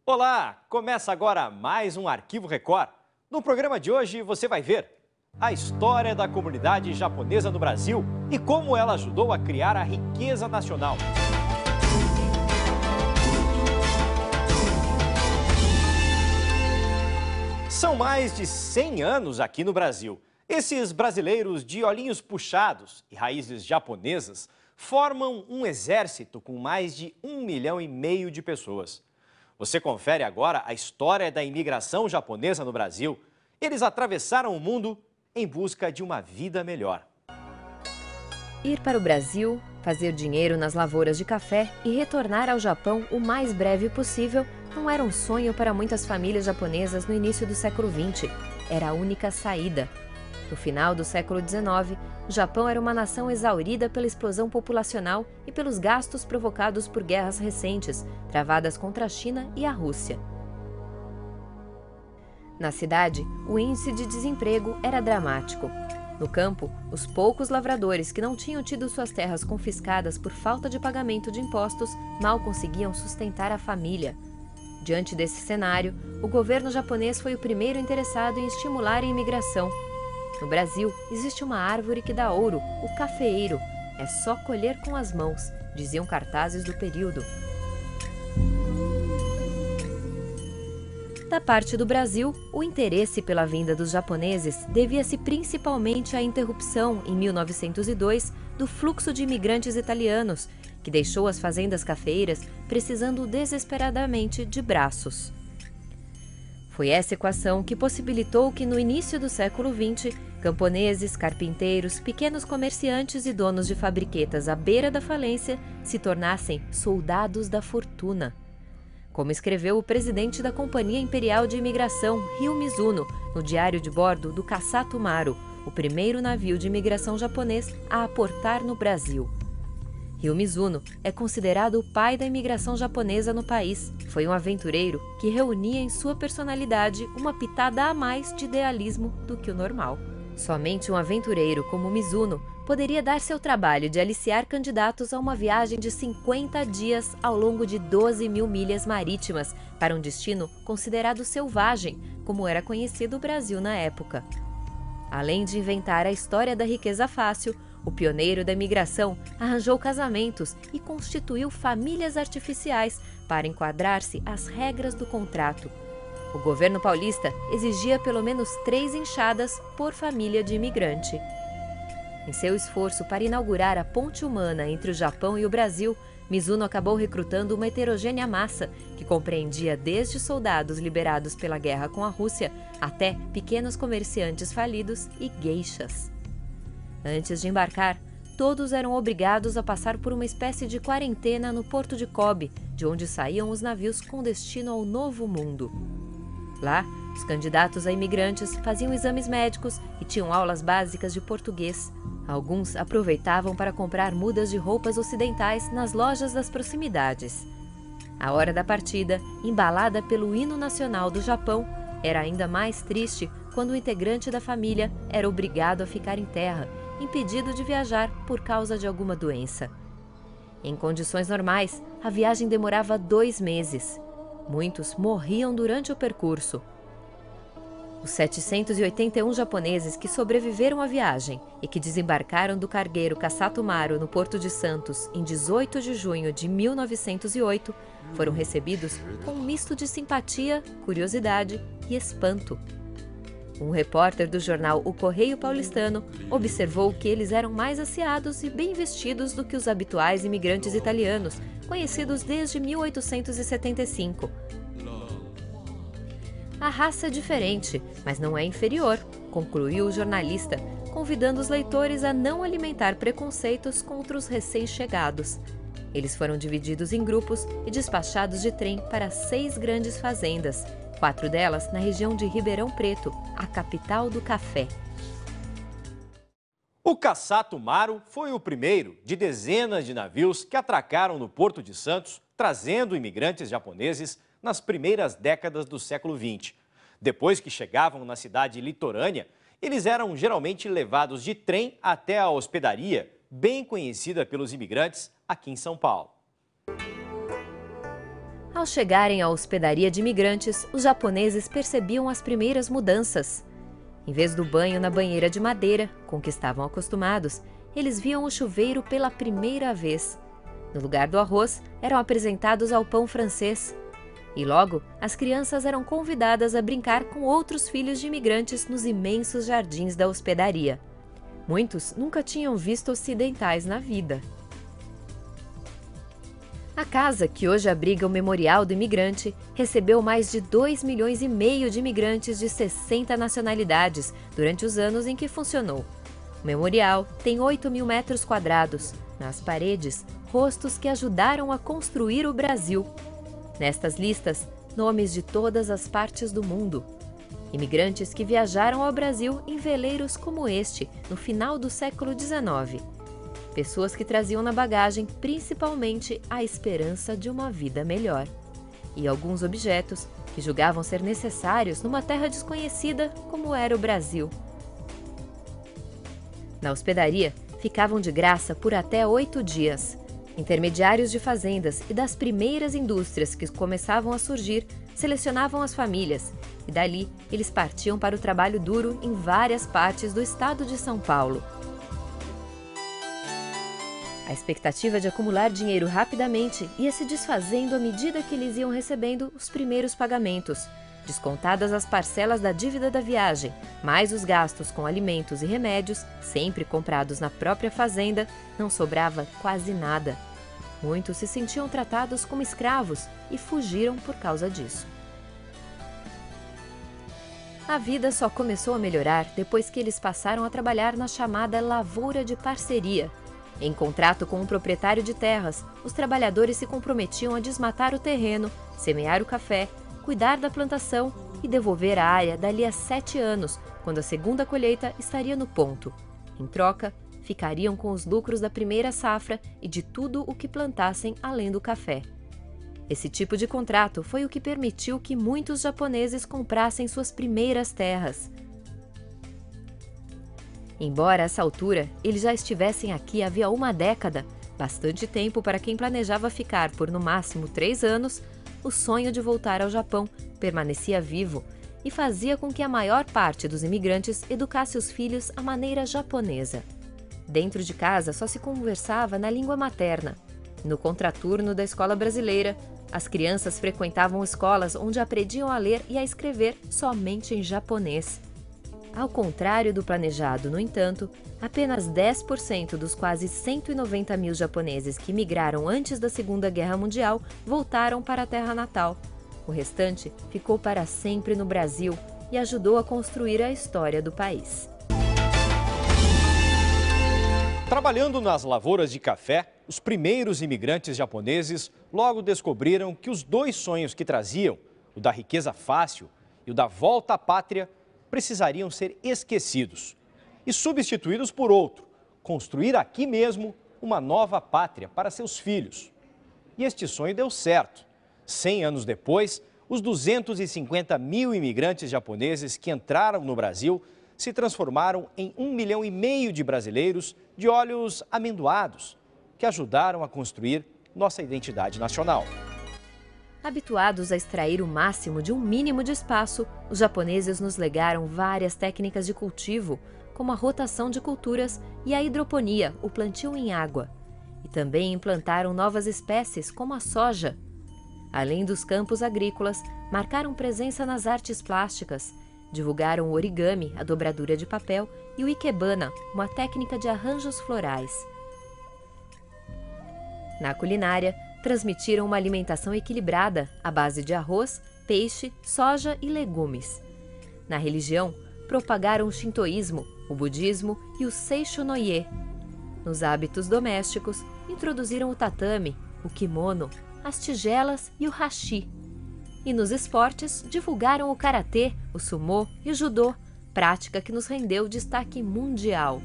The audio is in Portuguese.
Olá! Começa agora mais um Arquivo Record. No programa de hoje você vai ver a história da comunidade japonesa no Brasil e como ela ajudou a criar a riqueza nacional. São mais de 100 anos aqui no Brasil. Esses brasileiros de olhinhos puxados e raízes japonesas formam um exército com mais de 1,5 milhão de pessoas. Você confere agora a história da imigração japonesa no Brasil. Eles atravessaram o mundo em busca de uma vida melhor. Ir para o Brasil, fazer dinheiro nas lavouras de café e retornar ao Japão o mais breve possível não era um sonho para muitas famílias japonesas no início do século XX. Era a única saída. No final do século XIX, o Japão era uma nação exaurida pela explosão populacional e pelos gastos provocados por guerras recentes, travadas contra a China e a Rússia. Na cidade, o índice de desemprego era dramático. No campo, os poucos lavradores que não tinham tido suas terras confiscadas por falta de pagamento de impostos mal conseguiam sustentar a família. Diante desse cenário, o governo japonês foi o primeiro interessado em estimular a imigração. No Brasil, existe uma árvore que dá ouro, o cafeeiro. É só colher com as mãos, diziam cartazes do período. Da parte do Brasil, o interesse pela vinda dos japoneses devia-se principalmente à interrupção, em 1902, do fluxo de imigrantes italianos, que deixou as fazendas cafeeiras precisando desesperadamente de braços. Foi essa equação que possibilitou que, no início do século XX, camponeses, carpinteiros, pequenos comerciantes e donos de fabriquetas à beira da falência se tornassem soldados da fortuna. Como escreveu o presidente da Companhia Imperial de Imigração, Ryo Mizuno, no diário de bordo do Kasato Maru, o primeiro navio de imigração japonês a aportar no Brasil. Ryo Mizuno é considerado o pai da imigração japonesa no país. Foi um aventureiro que reunia em sua personalidade uma pitada a mais de idealismo do que o normal. Somente um aventureiro como Mizuno poderia dar-se ao trabalho de aliciar candidatos a uma viagem de 50 dias ao longo de 12.000 milhas marítimas para um destino considerado selvagem, como era conhecido o Brasil na época. Além de inventar a história da riqueza fácil, o pioneiro da imigração arranjou casamentos e constituiu famílias artificiais para enquadrar-se às regras do contrato. O governo paulista exigia pelo menos 3 enxadas por família de imigrante. Em seu esforço para inaugurar a ponte humana entre o Japão e o Brasil, Mizuno acabou recrutando uma heterogênea massa que compreendia desde soldados liberados pela guerra com a Rússia até pequenos comerciantes falidos e geishas. Antes de embarcar, todos eram obrigados a passar por uma espécie de quarentena no porto de Kobe, de onde saíam os navios com destino ao Novo Mundo. Lá, os candidatos a imigrantes faziam exames médicos e tinham aulas básicas de português. Alguns aproveitavam para comprar mudas de roupas ocidentais nas lojas das proximidades. A hora da partida, embalada pelo hino nacional do Japão, era ainda mais triste quando o integrante da família era obrigado a ficar em terra, impedido de viajar por causa de alguma doença. Em condições normais, a viagem demorava 2 meses. Muitos morriam durante o percurso. Os 781 japoneses que sobreviveram à viagem e que desembarcaram do cargueiro Kasato Maru no Porto de Santos em 18 de junho de 1908 foram recebidos com um misto de simpatia, curiosidade e espanto. Um repórter do jornal O Correio Paulistano observou que eles eram mais asseados e bem vestidos do que os habituais imigrantes italianos, conhecidos desde 1875. A raça é diferente, mas não é inferior, concluiu o jornalista, convidando os leitores a não alimentar preconceitos contra os recém-chegados. Eles foram divididos em grupos e despachados de trem para 6 grandes fazendas, 4 delas na região de Ribeirão Preto, a capital do café. O Kasato Maru foi o primeiro de dezenas de navios que atracaram no Porto de Santos, trazendo imigrantes japoneses nas primeiras décadas do século XX. Depois que chegavam na cidade litorânea, eles eram geralmente levados de trem até a hospedaria, bem conhecida pelos imigrantes aqui em São Paulo. Ao chegarem à hospedaria de imigrantes, os japoneses percebiam as primeiras mudanças. Em vez do banho na banheira de madeira, com que estavam acostumados, eles viam o chuveiro pela primeira vez. No lugar do arroz, eram apresentados ao pão francês. E logo, as crianças eram convidadas a brincar com outros filhos de imigrantes nos imensos jardins da hospedaria. Muitos nunca tinham visto ocidentais na vida. A casa, que hoje abriga o Memorial do Imigrante, recebeu mais de 2,5 milhões de imigrantes de 60 nacionalidades durante os anos em que funcionou. O memorial tem 8.000 metros quadrados. Nas paredes, rostos que ajudaram a construir o Brasil. Nestas listas, nomes de todas as partes do mundo. Imigrantes que viajaram ao Brasil em veleiros como este, no final do século XIX. Pessoas que traziam na bagagem principalmente a esperança de uma vida melhor. E alguns objetos que julgavam ser necessários numa terra desconhecida como era o Brasil. Na hospedaria, ficavam de graça por até 8 dias. Intermediários de fazendas e das primeiras indústrias que começavam a surgir selecionavam as famílias e dali eles partiam para o trabalho duro em várias partes do estado de São Paulo. A expectativa de acumular dinheiro rapidamente ia se desfazendo à medida que eles iam recebendo os primeiros pagamentos. Descontadas as parcelas da dívida da viagem, mais os gastos com alimentos e remédios, sempre comprados na própria fazenda, não sobrava quase nada. Muitos se sentiam tratados como escravos e fugiram por causa disso. A vida só começou a melhorar depois que eles passaram a trabalhar na chamada lavoura de parceria. Em contrato com um proprietário de terras, os trabalhadores se comprometiam a desmatar o terreno, semear o café, cuidar da plantação e devolver a área dali a 7 anos, quando a segunda colheita estaria no ponto. Em troca, ficariam com os lucros da primeira safra e de tudo o que plantassem além do café. Esse tipo de contrato foi o que permitiu que muitos japoneses comprassem suas primeiras terras. Embora a essa altura eles já estivessem aqui havia uma década, bastante tempo para quem planejava ficar por no máximo 3 anos, o sonho de voltar ao Japão permanecia vivo e fazia com que a maior parte dos imigrantes educasse os filhos à maneira japonesa. Dentro de casa só se conversava na língua materna. No contraturno da escola brasileira, as crianças frequentavam escolas onde aprendiam a ler e a escrever somente em japonês. Ao contrário do planejado, no entanto, apenas 10% dos quase 190 mil japoneses que migraram antes da Segunda Guerra Mundial voltaram para a terra natal. O restante ficou para sempre no Brasil e ajudou a construir a história do país. Trabalhando nas lavouras de café, os primeiros imigrantes japoneses logo descobriram que os 2 sonhos que traziam, o da riqueza fácil e o da volta à pátria, precisariam ser esquecidos e substituídos por outro, construir aqui mesmo uma nova pátria para seus filhos. E este sonho deu certo. 100 anos depois, os 250 mil imigrantes japoneses que entraram no Brasil se transformaram em 1,5 milhão de brasileiros de olhos amendoados, que ajudaram a construir nossa identidade nacional. Habituados a extrair o máximo de um mínimo de espaço, os japoneses nos legaram várias técnicas de cultivo, como a rotação de culturas e a hidroponia, o plantio em água. E também implantaram novas espécies, como a soja. Além dos campos agrícolas, marcaram presença nas artes plásticas, divulgaram o origami, a dobradura de papel, e o ikebana, uma técnica de arranjos florais. Na culinária, transmitiram uma alimentação equilibrada à base de arroz, peixe, soja e legumes. Na religião, propagaram o shintoísmo, o budismo e o seisho no ie. Nos hábitos domésticos, introduziram o tatame, o kimono, as tigelas e o hashi. E nos esportes, divulgaram o karatê, o sumô e o judô, prática que nos rendeu destaque mundial.